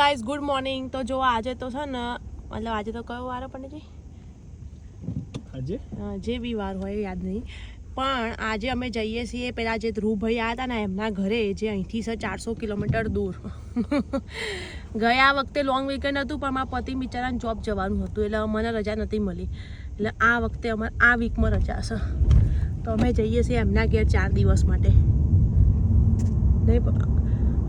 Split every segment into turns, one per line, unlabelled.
Guys good morning. તો જો આજે તો છે ને મતલબ આજે તો કયો વાર આપણને જે બી વાર હોય યાદ નહીં, પણ આજે અમે જઈએ છીએ પેલા જે ધ્રુવભાઈ આવ્યા હતા ને એમના ઘરે, જે અહીંથી છે 400 કિલોમીટર દૂર. ગયા વખતે લોંગ વીકેન્ડ હતું પણ મારા પતિ બિચારાને જોબ જવાનું હતું એટલે મને રજા નથી મળી, એટલે આ વખતે અમારે આ વીકમાં રજા છે તો અમે જઈએ છીએ એમના ઘેર 4 દિવસ માટે.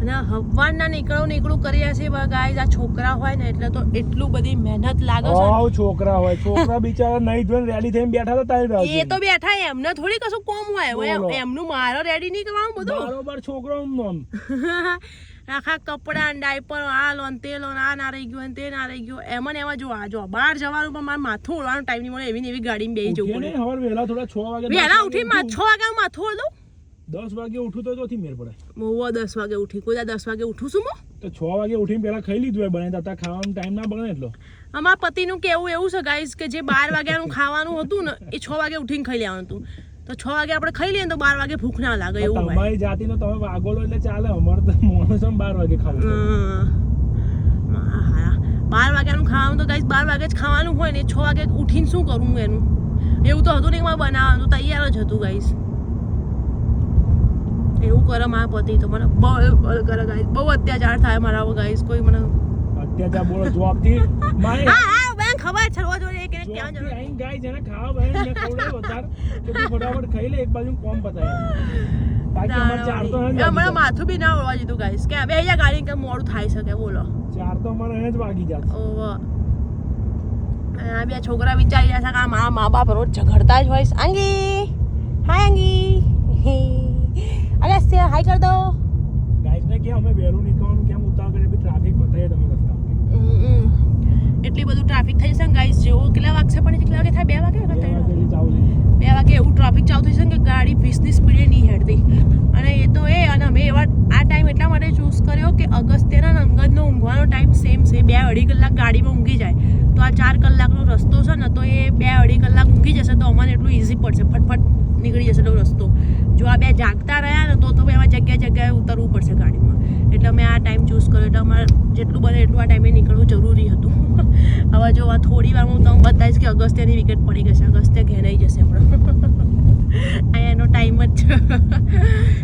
અને હવાના નીકળું કર્યા છે ગાઈઝ. આ છોકરા હોય ને એટલે તો એટલું બધી મહેનત લાગે છે.
છોકરા હોય, છોકરા બિચારા નહીં ધોઈને રેડી થઈને બેઠા હતા તારી રાહ.
એ તો બેઠા, એમને થોડી કશું કોમ હોય, એમનું મારો રેડી નહીં કરવાનું બધું
બરોબર. છોકરાનું
આખા કપડા ડાયપર આ લોન તે લોન, આ ના રહી ગયું તે ના રહી ગયું, એમાં ને એમાં જો આ જો બહાર જવાનું પણ મારે માથું ઓળવાનું ટાઈમ નહીં મળે, એવી ને એવી ગાડીમાં બેસી જવું પડે.
હવે વહેલા થોડા 6 વાગે
વહેલા ઉઠી 6 વાગે માથું ઓળું.
10 વાગે ઉઠું તો ચોથી મેર પડે.
હું 10 વાગે ઉઠી, કોઈ 10 વાગે ઉઠું છું હું
તો 6 વાગે ઉઠીને પેલા ખાઈ લીધું બને તાતા ખાવાનો ટાઈમ ના બને એટલો.
અમારા પતિનું કેવું એવું છે ગાઈસ કે જે 12 વાગ્યાનું ખાવાનું હતું ને એ 6 વાગે ઉઠીને ખાઈ લેવાનું હતું, તો 6 વાગે આપણે ખાઈ લઈએ તો 12 વાગે ભૂખ ના લાગે એવું.
તમારી જાતિનો તમે વાગોળો એટલે ચાલે, અમારે તો મોણસ 12 વાગે ખાવું.
12 વાગ્યાનું ખાવાનું તો ગાઈસ 12 વાગે જ ખાવાનું હોય ને 6 વાગે ઉઠીને શું કરવું એનું, એવું તો હતું નહીં. મારે બનાવવાનું તૈયાર જ હતું ગાઈસ. એવું કરે મારા પતિ તો મને બહુ કરે ગાઈસ, બહુ અત્યાચાર થાય મારા ગાઈસ. કોઈ મને
અત્યાચાર બોલો જોબથી મારે
હા બેન ખબર છે રોજ રોજ એક ક્યાં જવાનું
આઈ ગાઈસ એને ખાવા બેન મે ખવડાવ વધાર કે તું ફટાફટ ખાઈ લે, એક બાજુ કોમ પતાય બાકી અમાર 4 તો હે.
હમણાં માથું બી ના ઓળવા દીધું ગાઈસ કે હવે અહીંયા ગાડી કે મોડું થાય શકે બોલો.
4 તો અમારે એને જ વાગી જાત.
ઓહો આ બે છોકરા વિચારી રહ્યા છે કે આ મા બાપ રોજ ઝઘડતા જ હોય. આંગી હાય આંગી અરે સે હાય કર દો
ગાઈસ ને કે અમે વેરું નીકળવાનું કેમ ઉતાવળ કરે, ટ્રાફિક બતાય તમે રસ્તા.
એટલી બધું ટ્રાફિક થઈ જશે ગાઈસ. જેવો કેટલા વાગશે પણ કેટલા વાગે થાય? 2 વાગે કે 3 વાગે એવું ટ્રાફિક ચાલુ થઈ જશે કે ગાડી 20ની સ્પીડે નહીં હેડતી. અને એ તો અને અમે એવા આ ટાઈમ એટલા માટે ચૂઝ કર્યો કે અગસ્ત્યના અંગદનો ઊંઘવાનો ટાઈમ સેમ છે. 2-2.5 કલાક ગાડીમાં ઊંઘી જાય તો આ 4 કલાકનો રસ્તો છે ને, તો એ 2-2.5 કલાક ઊંઘી જશે તો અમને એટલું ઇઝી પડશે, ફટફટ નીકળી જશે એટલો રસ્તો. જો આ બે જાગતા રહ્યા ને તો એમાં જગ્યાએ ઉતરવું પડશે ગાડીમાં. એટલે અમે આ ટાઈમ ચૂઝ કર્યો. એટલે અમારે જેટલું બને એટલું આ ટાઈમે નીકળવું જરૂરી હતું. હવે જો આ થોડી વારમાં હું તમને બતાવીશ કે અગસ્ત્યની વિકેટ પડી ગઈ છે. અગસ્ત્ય ઘેરાઈ જશે હમણાં. અહીંયા એનો ટાઈમ જ છે.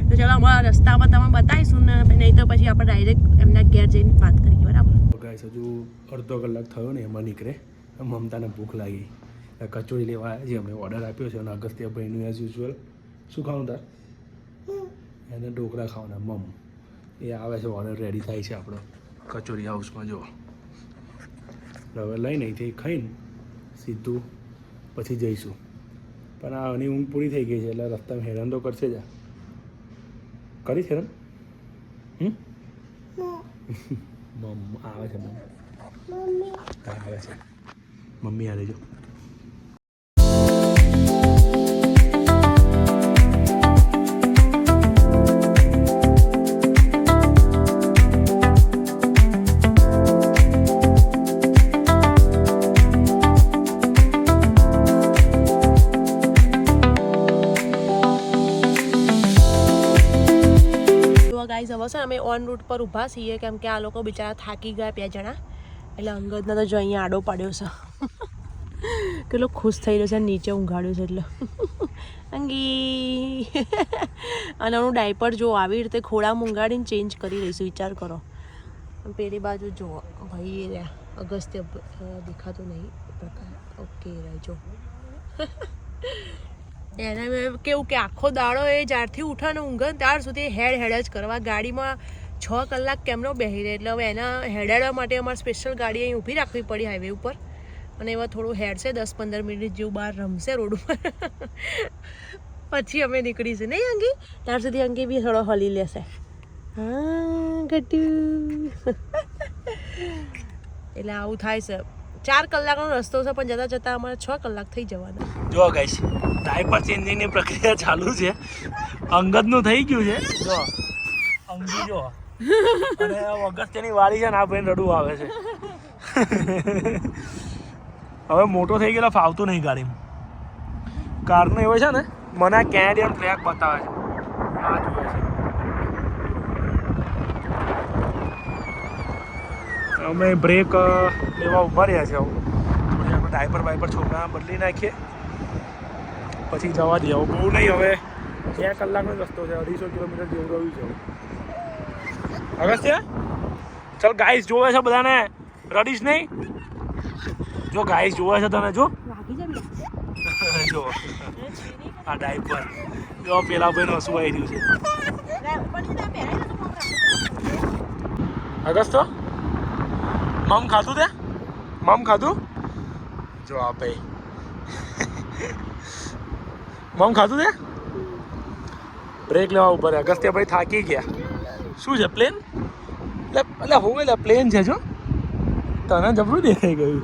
તો ચાલો અમારા રસ્તામાં તમે બતાવીશું ને, નહીં તો પછી આપણે ડાયરેક્ટ એમના ઘેર જઈને વાત કરીએ. બરાબર
ગાઈસ હજુ અડધો કલાક થયો ને એમાં નીકળે. મમતાને ભૂખ લાગી, કચોરી લેવા આવ્યા છે. અમે ઓર્ડર આપ્યો છે અને અગસ્ત્યભાઈનું એઝ યુઝ્યુઅલ શું ખાવાનું તાર? એને ઢોકળા ખાવાના મમ. એ આવે છે, ઓર્ડર રેડી થાય છે આપણો કચોરી હાઉસમાં. જો હવે લઈને અહીંથી ખાઈને સીધું પછી જઈશું. પણ આની ઊંઘ પૂરી થઈ ગઈ છે એટલે રસ્તામાં હેરાન તો કરશે જ. કરીશ હેરાન? મમ આવે છે, મમ આવે છે, મમ્મી આવે જો.
ગાઈઝ હવે છે અમે ઓન રૂટ પર ઊભા છીએ કેમ કે આ લોકો બિચારા થાકી ગયા 2 જણા. એટલે અંગદના તો જો અહીંયા આડો પાડ્યો છે. કેટલો ખુશ થઈ રહ્યો છે, નીચે ઊંઘાડ્યો છે એટલે અંગી. અને એનું ડાયપર જો આવી રીતે ખોળામાં ઊંઘાડીને ચેન્જ કરી રહીશું. વિચાર કરો. પેલી બાજુ જો ભાઈ રહ્યા અગસ્ત્ય દેખાતું નહીં પ્રકાર. ઓકે રહેજો. એને કેવું કે આખો દાડો એ જ્યારથી ઉઠે ને ઊંઘે ત્યાર સુધી હેડ જ કરવા. ગાડીમાં 6 કલાક કેમનો બેસી રહે, એટલે હવે એના હેડાડવા માટે અમારે સ્પેશિયલ ગાડી અહીં ઊભી રાખવી પડી હાઈવે ઉપર. અને એમાં થોડું હેડશે 10-15 મિનિટ જેવું બહાર રમશે રોડ ઉપર. પછી અમે નીકળીશું નહીં અંગી? ત્યાર સુધી અંગી બી થોડો હલી લેશે. હા ગટુ. એટલે આવું થાય છે. 4 કલાકનો રસ્તો છે પણ જતાં જતાં અમારે 6 કલાક થઈ જવાના.
જો ગાઈસ ડાયપર ચેન્જિંગની પ્રક્રિયા ચાલુ છે. અંગદનું થઈ ગયું છે. જો અંગી જો અને અગસ્ત્યની વાળી છે ને, આ ભાઈને રડવું આવે છે. હવે મોટો થઈ ગયેલો ફાવતું નહીં ગાડીમાં. કારનું એવું છે ને, મને આ કેનેડિયન ફ્લેગ બતાવે છે. આ જુએ છે અમે બ્રેક લેવા ઊભા રહ્યા છે. થોડી આપણે ડાયપર બાયપર છોકરા બદલી નાખીએ પછી જવા દઈએ. બહુ નહીં, હવે 2 કલાકનો રસ્તો છે, 250 કિલોમીટર જેવું રહ્યું છે. અગસ્ત્ય ચાલ, ગાઈસ જોવે છે બધાને, રડીશ નહીં. જો ગાઈસ જોવે છે તને, જો જો આ ડાયપર, જો પેલા ભાઈનું હસવું આવી રહ્યું છે. અગસ્તો મમ ખાધું તે? મમ ખાધું? જો આ ભાઈ મમ ખાધું તે? બ્રેક લેવા ઉપર અગસ્ત્ય ભાઈ થાકી ગયા. શું છે, પ્લેન? એટલે હું એટલે પ્લેન છે. જો તને જબરું દેખાઈ ગયું.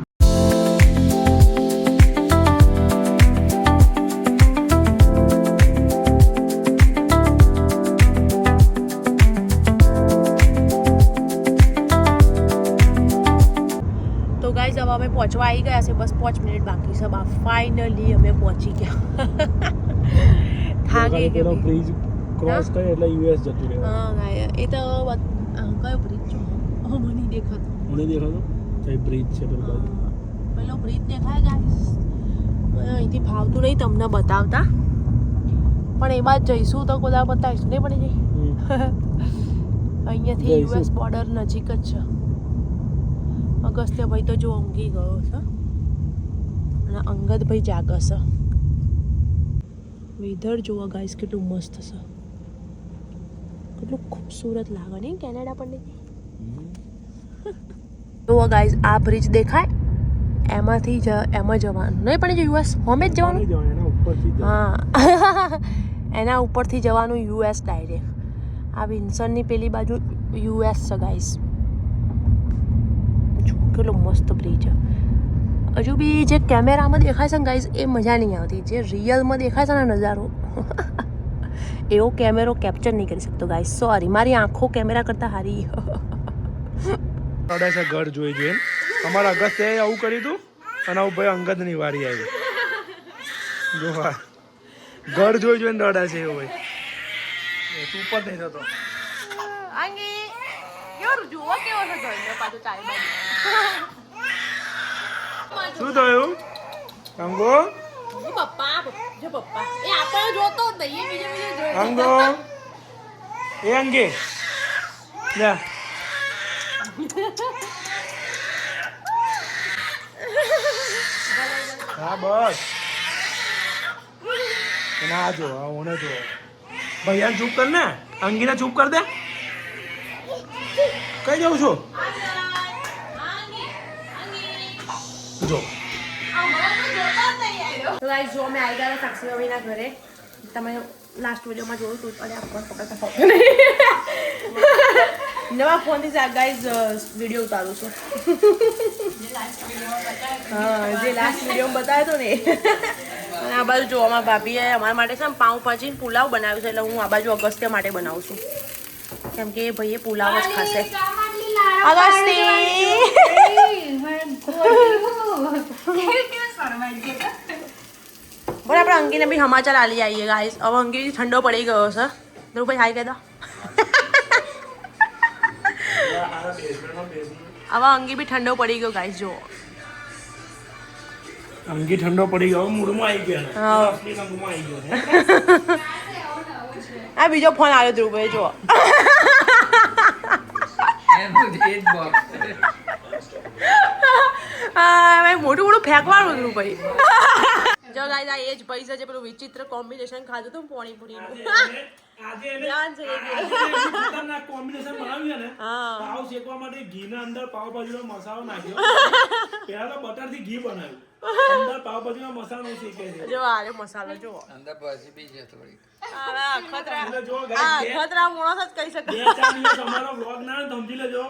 તો ગાઈઝ હવે અમે પહોંચવા આવી ગયા છે, બસ 5 મિનિટ બાકી છે. ફાઇનલી અમે પહોંચી ગયા. થાકી ગયા.
બ્રિજ ક્રોસ કરે એટલે યુએસ જતું રહે.
હા ગાય, એ તો કયો બ્રિજ છો? મને નહીં દેખાતો.
મને દેખાતો કઈ બ્રિજ છે પેલો?
પેલો બ્રિજ દેખાય ગાઈસ. અહીંથી ફાવતું નહીં તમને બતાવતા, પણ એ બાદ જઈશું તો કોદા બતાવીશું નહીં પડી જઈ. અહીંયાથી યુએસ બોર્ડર નજીક જ છે. અગસ્ત્યભાઈ તો જો ઊંઘી ગયો છે અને અંગદભાઈ જાગે છે. વેધર જોવા ગાઈસ કેટલું મસ્ત છે, કેટલું ખૂબસૂરત લાગે નહીં કેનેડા પણ. જોવા ગાઈસ, આ બ્રિજ દેખાય, એમાંથી એમાં જવાનું નહીં પણ યુએસ હોમે જ જવાનું. હા, એના ઉપરથી જવાનું યુએસ ડાયરેક્ટ. આ વિન્સરની પેલી બાજુ યુએસ છે ગાઈસ. કેટલો મસ્ત બ્રિજ છે. હજુ બી જે કેમેરામાં દેખાય છે ને ગાઈસ, એ મજા નહીં આવતી. જે રિયલમાં દેખાય છે ને નજારો, એવો કેમેરો કેપ્ચર નહીં કરી શકતો ગાઈસ. સોરી, મારી આંખો કેમેરા કરતાં સારી.
રડે છે ઘર જોઈ જોઈને. અમારા અગસ્ત્ય આવું કર્યું હતું અને આવું ભાઈ અંગદની વારી આવી. જો ઘર જોઈ જોઈને રડે છે એવું ભાઈ. તું ઉપર નહીં થતો. શું થયું અંગો? અંગો એ અંગે લે. હા બસ, ના જો ઓને જો ભૈયા ચૂપ કર ને, અંગીને ચૂપ કર દે. કઈ જાઉં છું? જો
તો ગાઈસ, જો અમે આવી ગયા સાક્ષી મમ્મીના ઘરે. તમે લાસ્ટ વિડીયોમાં જોયું હતું. અરે આ ફોન પકડતા ફોન નવા ફોનથી ગાઈસ વિડીયો ઉતારું છું. હા, જે લાસ્ટ વિડીયોમાં બતાવ્યો હતો ને. અને આ બાજુ જો અમારા ભાભીએ અમારા માટે છે ને પાઉંભાજી પુલાવ બનાવ્યું છે, એટલે હું આ બાજુ અગસ્ત્ય માટે બનાવું છું, કેમ કે એ ભાઈએ પુલાવ જ ખાશે. બોલ, આપણે અંકીને બી સમાચાર આલી આવીએ ગાઈસ. હવે અંકી ઠંડો પડી ગયો છે. ધ્રુવભાઈ હાઈ કહી દો. હવે અંગી બી ઠંડો પડી ગયો ગાઈસ. જો
અંગી ઠંડો પડી ગયો, મૂળમાં આવી ગયો.
આ બીજો ફોન આવ્યો ધ્રુવભાઈ. જો મોટું મોટું ફેંકવાનું ધ્રુવભાઈ. જો ગાઈસ, આ એ જ ભાઈ છે જે પેલું વિચિત્ર કોમ્બિનેશન ખાધું હતું પાણીપુરીનું.
કોમ્બિનેશન બનાવ્યું ને, પાવ શેકવા માટે ઘીના અંદર પાવભાજીનો મસાલો નાખ્યો. પહેલા તો બટર થી ઘી બનાવ્યું, અંદર પાવભાજીનો મસાલો શેકે છે.
જો આરે મસાલો જો
અંદર પછી બી છે થોડી.
ખતરા મોણસ જ કહી શકે.
2-4 દિવસ અમારો વ્લોગ ના સમજી લેજો.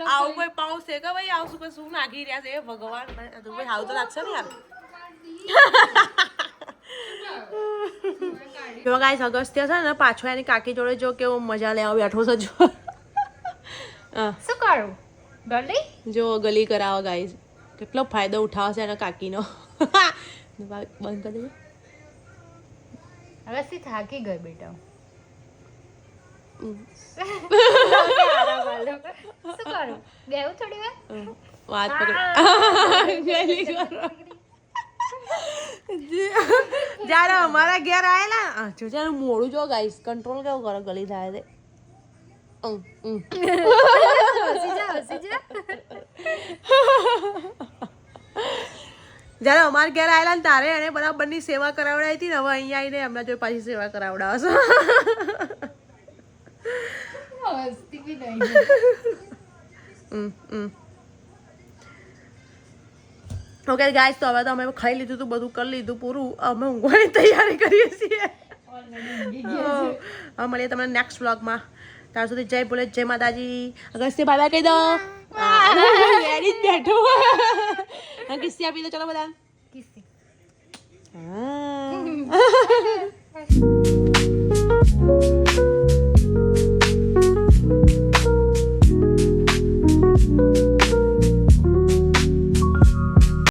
આવું કોઈ પાઉં છે કે ભાઈ? આવું શું શું નાખી રહ્યા છે ભગવાન? ભાઈ આવું તો લાગશે ને યાર. જો ગાઈસ, અગસ્ત્ય છે ને પાછો એની કાકી જોડે જો કેવો મજા લેવા બેઠો છે. જો
શું કરું ગલી?
જો ગલી કરાવો ગાઈસ, કેટલો ફાયદો ઉઠાવશે એના કાકીનો. બંધ કરી દેજો.
હવે સી થાકી ગઈ બેટા. આરામ આલો. શું કરું? બેહું થોડી વાર?
વાત પકડ જ્યારે અમારા ઘેર આયેલા જો જ્યારે મોડું જો ગાઈસ કંટ્રોલ કેવું કરો ગલી થાય તે
હસી જા.
જ્યારે અમારા ઘેર આયેલા ને તારે એને બરાબરની સેવા કરાવડાવી હતી ને હવે અહીંયા આવીને એમના જોડે પાછી સેવા કરાવડાવશો.
હસતી બી નહીં.
ઓકે ગાઈસ તો હવે તો અમે ખાઈ લીધું હતું બધું કરી લીધું પૂરું અમે ઊંઘવાની તૈયારી કરીએ છીએ. હવે મળીએ તમને નેક્સ્ટ વ્લોગમાં. ત્યાં સુધી જય ભોલે જય માતાજી. અગસ્ત્ય બાય કહી દો. રેડી જ બેઠો કિસ્સી આપી દો ચલો બધા.
કિસી.
હા